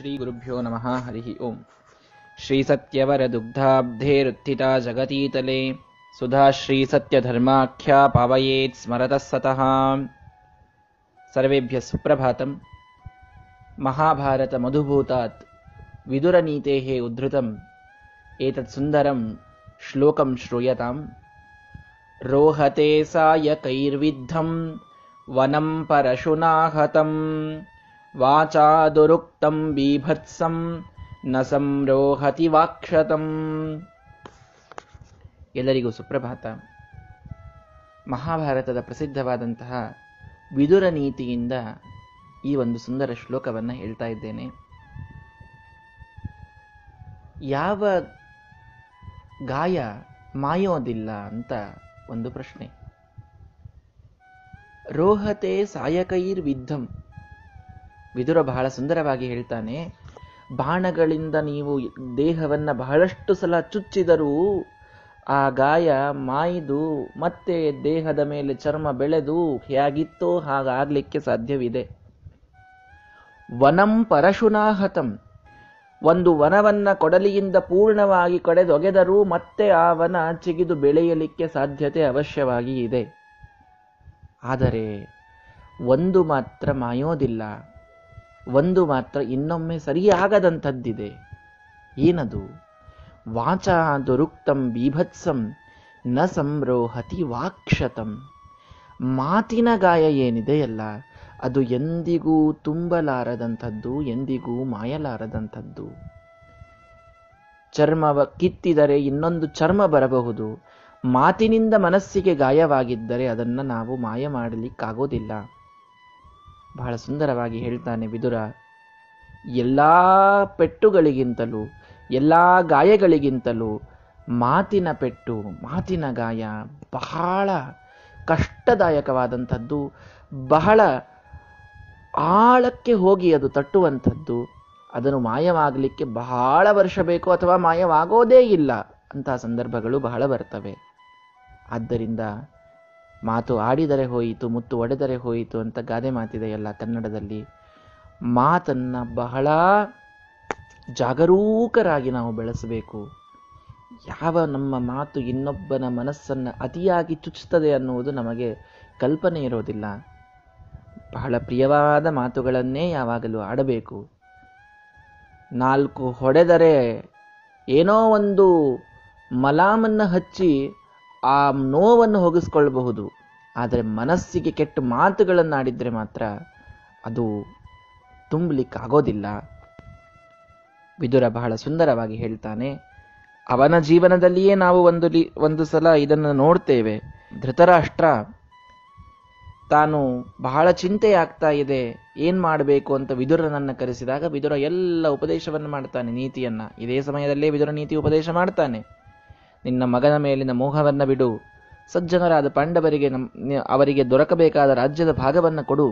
ಶ್ರೀ ಗುರುಭ್ಯೋ ನಮಃ. ಹರಿ ಓಂ. ಶ್ರೀ ಸತ್ಯವರದುಗ್ಧಾಬ್ಧೇರುತ್ಥಿತಾ ಜಗತೀತಲೆ ಸುಧಾಶ್ರೀ ಸತ್ಯಧರ್ಮಾಖ್ಯಾ ಪಾವಯೇತ್ ಸ್ಮರತಃ ಸತಃ. ಸರ್ವೇಭ್ಯಃ ಸುಪ್ರಭಾತಂ. ಮಹಾಭಾರತ ಮಧುಭೂತಾತ್ ವಿದುರನೀತೇಃ ಉದ್ಧೃತಂ ಏತತ್ ಸುಂದರಂ ಶ್ಲೋಕಂ ಶ್ರೂಯತಾಂ. ರೋಹತೆ ಸಾಯಕೈರ್ವಿದ್ಧಂ ವನಂ ಪರಶುನಾಹತಂ ವಾಚಾದುರುಕ್ತಂ ಬೀಭತ್ಸಂ ನ ಸಂರೋಹತಿ ವಾಕ್ಷತಂ. ಎಲ್ಲರಿಗೂ ಸುಪ್ರಭಾತ. ಮಹಾಭಾರತದ ಪ್ರಸಿದ್ಧವಾದಂತಹ ವಿದುರ ನೀತಿಯಿಂದ ಈ ಒಂದು ಸುಂದರ ಶ್ಲೋಕವನ್ನು ಹೇಳ್ತಾ ಇದ್ದೇನೆ. ಯಾವ ಗಾಯ ಮಾಯೋದಿಲ್ಲ ಅಂತ ಒಂದು ಪ್ರಶ್ನೆ. ರೋಹತೆ ಸಾಯಕೈರ್ ವಿದ್ಧಂ. ವಿದುರ ಬಹಳ ಸುಂದರವಾಗಿ ಹೇಳ್ತಾನೆ, ಬಾಣಗಳಿಂದ ನೀವು ದೇಹವನ್ನ ಬಹಳಷ್ಟು ಸಲ ಚುಚ್ಚಿದರೂ ಆ ಗಾಯ ಮಾಯ್ದು ಮತ್ತೆ ದೇಹದ ಮೇಲೆ ಚರ್ಮ ಬೆಳೆದು ಹೇಗಿತ್ತೋ ಹಾಗಾಗ್ಲಿಕ್ಕೆ ಸಾಧ್ಯವಿದೆ. ವನಂ ಪರಶುನಾಹತಂ. ಒಂದು ವನವನ್ನ ಕೊಡಲಿಯಿಂದ ಪೂರ್ಣವಾಗಿ ಕಡೆದೊಗೆದರೂ ಮತ್ತೆ ಆ ವನ ಚಿಗಿದು ಬೆಳೆಯಲಿಕ್ಕೆ ಸಾಧ್ಯತೆ ಅವಶ್ಯವಾಗಿ ಇದೆ. ಆದರೆ ಒಂದು ಮಾತ್ರ ಮಾಯೋದಿಲ್ಲ, ಒಂದು ಮಾತ್ರ ಇನ್ನೊಮ್ಮೆ ಸರಿಯಾಗದಂಥದ್ದಿದೆ. ಏನದು? ವಾಚಾದುರುಕ್ತಂ ಬೀಭತ್ಸಂ ನ ಸಂರೋಹತಿ ವಾಕ್ಷತಂ. ಮಾತಿನ ಗಾಯ ಏನಿದೆಯಲ್ಲ, ಅದು ಎಂದಿಗೂ ತುಂಬಲಾರದಂಥದ್ದು, ಎಂದಿಗೂ ಮಾಯಲಾರದಂಥದ್ದು. ಚರ್ಮವ ಕಿತ್ತಿದರೆ ಇನ್ನೊಂದು ಚರ್ಮ ಬರಬಹುದು. ಮಾತಿನಿಂದ ಮನಸ್ಸಿಗೆ ಗಾಯವಾಗಿದ್ದರೆ ಅದನ್ನು ನಾವು ಮಾಯ ಮಾಡಲಿಕ್ಕಾಗೋದಿಲ್ಲ. ಬಹಳ ಸುಂದರವಾಗಿ ಹೇಳ್ತಾನೆ ವಿದುರ. ಎಲ್ಲಾ ಪೆಟ್ಟುಗಳಿಗಿಂತಲೂ, ಎಲ್ಲಾ ಗಾಯಗಳಿಗಿಂತಲೂ ಮಾತಿನ ಪೆಟ್ಟು, ಮಾತಿನ ಗಾಯ ಬಹಳ ಕಷ್ಟದಾಯಕವಾದಂಥದ್ದು, ಬಹಳ ಆಳಕ್ಕೆ ಹೋಗಿ ಅದು ತಟ್ಟುವಂಥದ್ದು. ಅದನ್ನು ಮಾಯವಾಗಲಿಕ್ಕೆ ಬಹಳ ವರ್ಷ ಬೇಕು ಅಥವಾ ಮಾಯವಾಗೋದೇ ಇಲ್ಲ ಅಂತಹ ಸಂದರ್ಭಗಳು ಬಹಳ ಬರ್ತವೆ. ಆದ್ದರಿಂದ ಮಾತು ಆಡಿದರೆ ಹೋಯಿತು, ಮುತ್ತು ಒಡೆದರೆ ಹೋಯಿತು ಅಂತ ಗಾದೆ ಮಾತಿದೆಯಲ್ಲ ಕನ್ನಡದಲ್ಲಿ. ಮಾತನ್ನ ಬಹಳ ಜಾಗರೂಕರಾಗಿ ನಾವು ಬೆಳೆಸಬೇಕು. ಯಾವ ನಮ್ಮ ಮಾತು ಇನ್ನೊಬ್ಬನ ಮನಸ್ಸನ್ನ ಅತಿಯಾಗಿ ಚುಚ್ಚುತ್ತದೆ ಅನ್ನುವುದು ನಮಗೆ ಕಲ್ಪನೆ ಇರೋದಿಲ್ಲ. ಬಹಳ ಪ್ರಿಯವಾದ ಮಾತುಗಳನ್ನೇ ಯಾವಾಗಲೂ ಆಡಬೇಕು. 4 ಹೊಡೆದರೆ ಏನೋ ಒಂದು ಮಲಾಮನ್ನ ಹಚ್ಚಿ ಆ ನೋವನ್ನು ಹೋಗಿಸ್ಕೊಳ್ಬಹುದು. ಆದರೆ ಮನಸ್ಸಿಗೆ ಕೆಟ್ಟ ಮಾತುಗಳನ್ನಾಡಿದ್ರೆ ಮಾತ್ರ ಅದು ತುಂಬಲಿಕ್ಕಾಗೋದಿಲ್ಲ. ವಿದುರ ಬಹಳ ಸುಂದರವಾಗಿ ಹೇಳ್ತಾನೆ. ಅವನ ಜೀವನದಲ್ಲಿಯೇ ನಾವು ಒಂದು ಸಲ ಇದನ್ನು ನೋಡ್ತೇವೆ. ಧೃತರಾಷ್ಟ್ರ ತಾನು ಬಹಳ ಚಿಂತೆ ಆಗ್ತಾ ಇದೆ, ಏನ್ ಮಾಡಬೇಕು ಅಂತ ವಿದುರನನ್ನ ಕರೆಸಿದಾಗ ವಿದುರ ಎಲ್ಲ ಉಪದೇಶವನ್ನು ಮಾಡ್ತಾನೆ, ನೀತಿಯನ್ನ. ಇದೇ ಸಮಯದಲ್ಲೇ ವಿದುರ ನೀತಿ ಉಪದೇಶ ಮಾಡ್ತಾನೆ. ನಿನ್ನ ಮಗನ ಮೇಲಿನ ಮೋಹವನ್ನ ಬಿಡು, ಸಜ್ಜನರಾದ ಪಾಂಡವರಿಗೆ ಅವರಿಗೆ ದೊರಕಬೇಕಾದ ರಾಜ್ಯದ ಭಾಗವನ್ನ ಕೊಡು,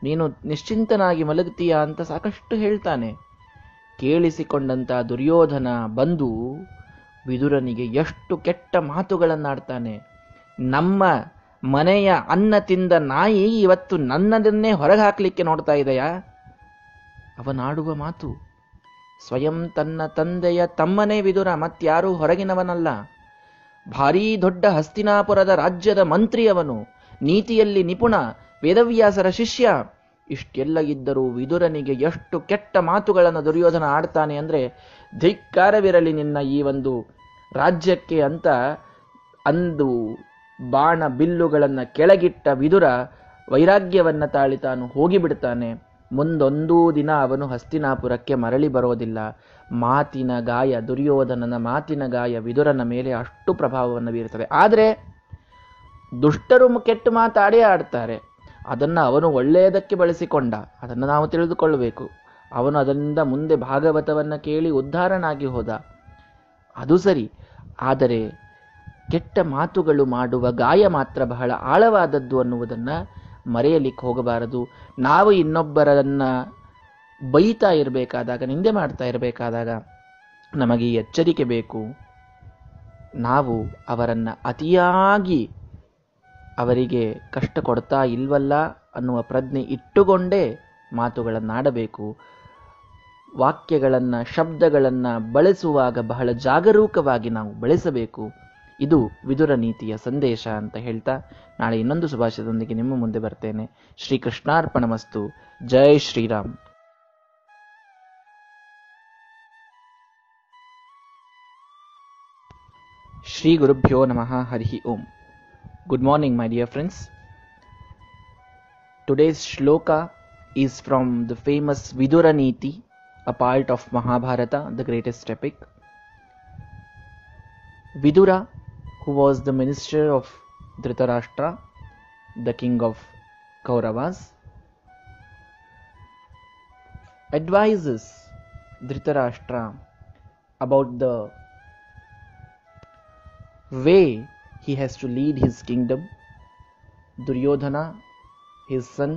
ನೀನು ನಿಶ್ಚಿಂತನಾಗಿ ಮಲಗುತ್ತೀಯಾ ಅಂತ ಸಾಕಷ್ಟು ಹೇಳ್ತಾನೆ. ಕೇಳಿಸಿಕೊಂಡಂತ ದುರ್ಯೋಧನ ಬಂದು ವಿದುರನಿಗೆ ಎಷ್ಟು ಕೆಟ್ಟ ಮಾತುಗಳನ್ನಾಡ್ತಾನೆ. ನಮ್ಮ ಮನೆಯ ಅನ್ನ ತಿಂದ ನಾಯಿ ಇವತ್ತು ನನ್ನದನ್ನೇ ಹೊರಗೆ ಹಾಕ್ಲಿಕ್ಕೆ ನೋಡ್ತಾ ಇದೆಯಾ? ಅವನಾಡುವ ಮಾತು. ಸ್ವಯಂ ತನ್ನ ತಂದೆಯ ತಮ್ಮನೇ ವಿದುರ, ಮತ್ಯಾರೂ ಹೊರಗಿನವನಲ್ಲ. ಭಾರೀ ದೊಡ್ಡ ಹಸ್ತಿನಾಪುರದ ರಾಜ್ಯದ ಮಂತ್ರಿಯವನು, ನೀತಿಯಲ್ಲಿ ನಿಪುಣ, ವೇದವ್ಯಾಸರ ಶಿಷ್ಯ. ಇಷ್ಟೆಲ್ಲ ಇದ್ದರೂ ವಿದುರನಿಗೆ ಎಷ್ಟು ಕೆಟ್ಟ ಮಾತುಗಳನ್ನು ದುರ್ಯೋಧನ ಆಡ್ತಾನೆ ಅಂದ್ರೆ, ಧಿಕ್ಕಾರವಿರಲಿ ನಿನ್ನ ಈ ಒಂದು ರಾಜ್ಯಕ್ಕೆ ಅಂತ ಅಂದು ಬಾಣ ಬಿಲ್ಲುಗಳನ್ನ ಕೆಳಗಿಟ್ಟ ವಿದುರ ವೈರಾಗ್ಯವನ್ನ ತಾಳಿ ತಾನು ಹೋಗಿಬಿಡ್ತಾನೆ. ಮುಂದೊಂದೂ ದಿನ ಅವನು ಹಸ್ತಿನಾಪುರಕ್ಕೆ ಮರಳಿ ಬರೋದಿಲ್ಲ. ಮಾತಿನ ಗಾಯ, ದುರ್ಯೋಧನನ ಮಾತಿನ ಗಾಯ ವಿದುರನ ಮೇಲೆ ಅಷ್ಟು ಪ್ರಭಾವವನ್ನು ಬೀರುತ್ತದೆ. ಆದರೆ ದುಷ್ಟರು ಕೆಟ್ಟ ಮಾತಾಡೇ ಆಡ್ತಾರೆ. ಅದನ್ನು ಅವನು ಒಳ್ಳೆಯದಕ್ಕೆ ಬಳಸಿಕೊಂಡ, ಅದನ್ನು ನಾವು ತಿಳಿದುಕೊಳ್ಳಬೇಕು. ಅವನು ಅದರಿಂದ ಮುಂದೆ ಭಾಗವತವನ್ನ ಕೇಳಿ ಉದ್ಧಾರನಾಗಿ ಹೋದ, ಅದು ಸರಿ. ಆದರೆ ಕೆಟ್ಟ ಮಾತುಗಳು ಮಾಡುವ ಗಾಯ ಮಾತ್ರ ಬಹಳ ಆಳವಾದದ್ದು ಅನ್ನುವುದನ್ನ ಮರೆಯಲಿಕ್ಕೆ ಹೋಗಬಾರದು. ನಾವು ಇನ್ನೊಬ್ಬರನ್ನ ಬೈತಾ ಇರಬೇಕಾದಾಗ, ನಿಂದೆ ಮಾಡ್ತಾ ಇರಬೇಕಾದಾಗ ನಮಗೆ ಈ ಎಚ್ಚರಿಕೆ ಬೇಕು. ನಾವು ಅವರನ್ನ ಅತಿಯಾಗಿ ಅವರಿಗೆ ಕಷ್ಟ ಕೊಡ್ತಾ ಇಲ್ವಲ್ಲ ಅನ್ನುವ ಪ್ರಜ್ಞೆ ಇಟ್ಟುಕೊಂಡೇ ಮಾತುಗಳನ್ನಾಡಬೇಕು. ವಾಕ್ಯಗಳನ್ನು, ಶಬ್ದಗಳನ್ನು ಬಳಸುವಾಗ ಬಹಳ ಜಾಗರೂಕವಾಗಿ ನಾವು ಬಳಸಬೇಕು. ಇದು ವಿದುರ ನೀತಿಯ ಸಂದೇಶ ಅಂತ ಹೇಳ್ತಾ ನಾಳೆ ಇನ್ನೊಂದು ಸುಭಾಷಿತದೊಂದಿಗೆ ನಿಮ್ಮ ಮುಂದೆ ಬರ್ತೇನೆ. ಶ್ರೀಕೃಷ್ಣಾರ್ಪಣಮಸ್ತು. ಜೈ ಶ್ರೀರಾಮ್. ಶ್ರೀ ಗುರುಭ್ಯೋ ನಮಃ. ಹರಿ ಓಂ. Good morning, my dear friends. Today's shloka is from the famous Vidura Niti, a part of Mahabharata, the greatest epic. Vidura, who was the minister of Dhritarashtra, the king of Kauravas, advises Dhritarashtra about the way he has to lead his kingdom. Duryodhana, his son,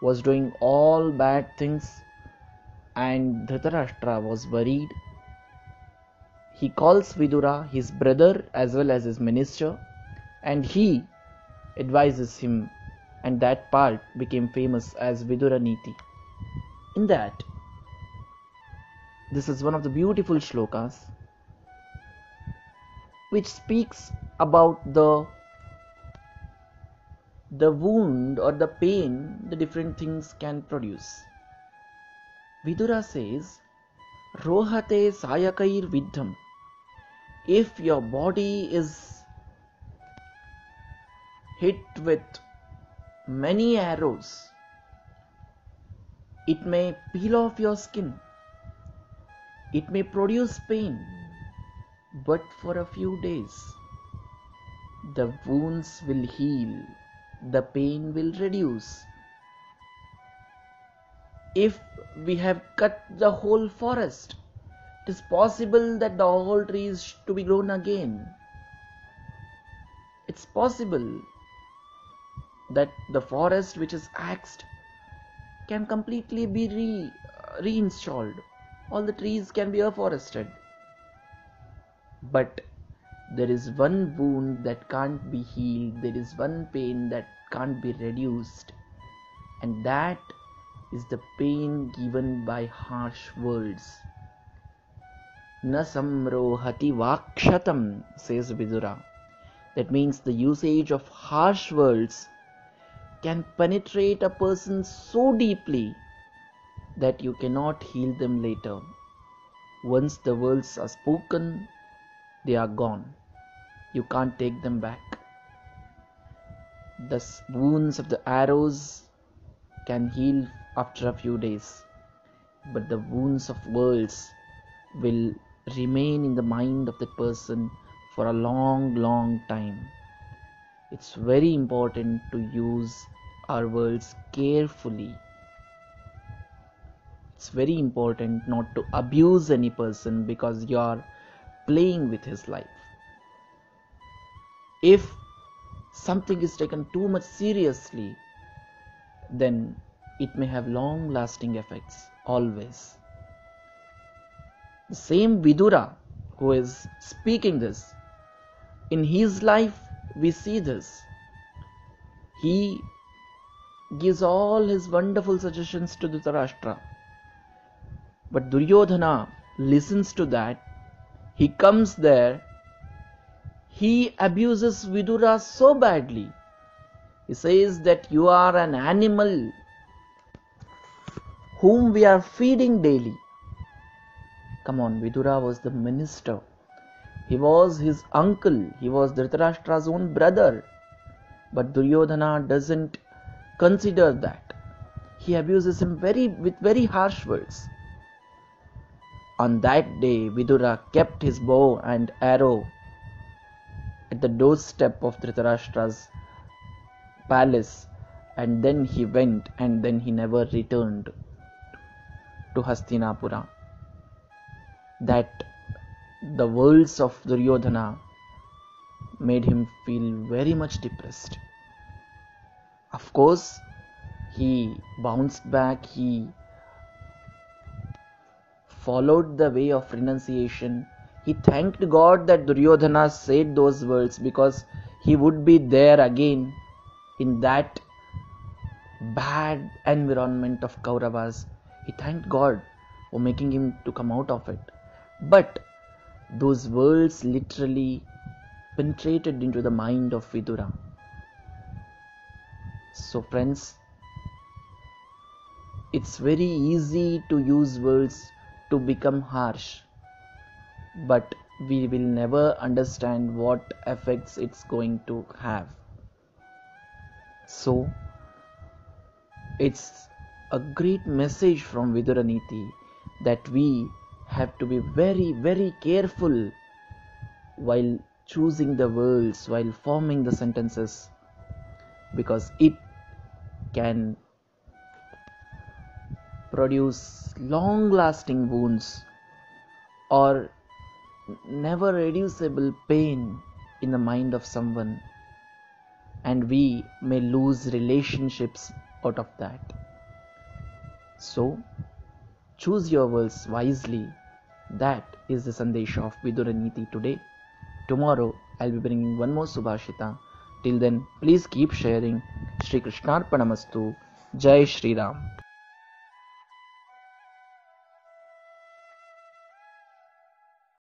was doing all bad things, and Dhritarashtra was worried. He calls Vidura his brother as well as his minister, and he advises him, and that part became famous as Vidura Niti. In that, this is one of the beautiful shlokas which speaks about the wound or the pain the different things can produce. Vidura says, Rohate sayakair viddham. If your body is hit with many arrows, it may peel off your skin, it may produce pain, but for a few days the wounds will heal, the pain will reduce. If we have cut the whole forest, it is possible that the whole tree is to be grown again. It's possible that the forest which is axed can completely be reinstalled. All the trees can be afforested. But there is one wound that can't be healed, there is one pain that can't be reduced, and that is the pain given by harsh words. Na samrohati vakshatam, says Vidura. That means the usage of harsh words can penetrate a person so deeply that you cannot heal them later. Once the words are spoken, they are gone. You can't take them back. The wounds of the arrows can heal after a few days, but the wounds of words will remain in the mind of that person for a long time. It's very important to use our words carefully. It's very important not to abuse any person because you are playing with his life. If something is taken too much seriously, then it may have long-lasting effects always. The same Vidura who is speaking this, in his life we see this. He gives all his wonderful suggestions to Dhritarashtra, but Duryodhana listens to that. He comes there, he abuses Vidura so badly. He says that you are an animal whom we are feeding daily. Come on, Vidura was the minister. He was his uncle. He was Dhritarashtra's own brother. But Duryodhana doesn't consider that. He abuses him with very harsh words. On that day, Vidura kept his bow and arrow at the doorstep of Dhritarashtra's palace, and then he went, and then he never returned to Hastinapura. That the words of Duryodhana made him feel very much depressed. Of course, he bounced back, he followed the way of renunciation. He thanked God that Duryodhana said those words because he would be there again in that bad environment of Kauravas. He thanked God or making him to come out of it. But those words literally penetrated into the mind of Vidura. So friends, it's very easy to use words to become harsh, but we will never understand what effects it's going to have. So it's a great message from Viduraniti that we have to be very, very careful while choosing the words, while forming the sentences, because it can produce long-lasting wounds or never reducible pain in the mind of someone, and we may lose relationships out of that. So choose your words wisely. That is the Sandesha of Viduraniti today. Tomorrow I'll be bringing one more Subhashita. Till then, please keep sharing. Shri Krishnarpanamastu. Jai Shri Ram.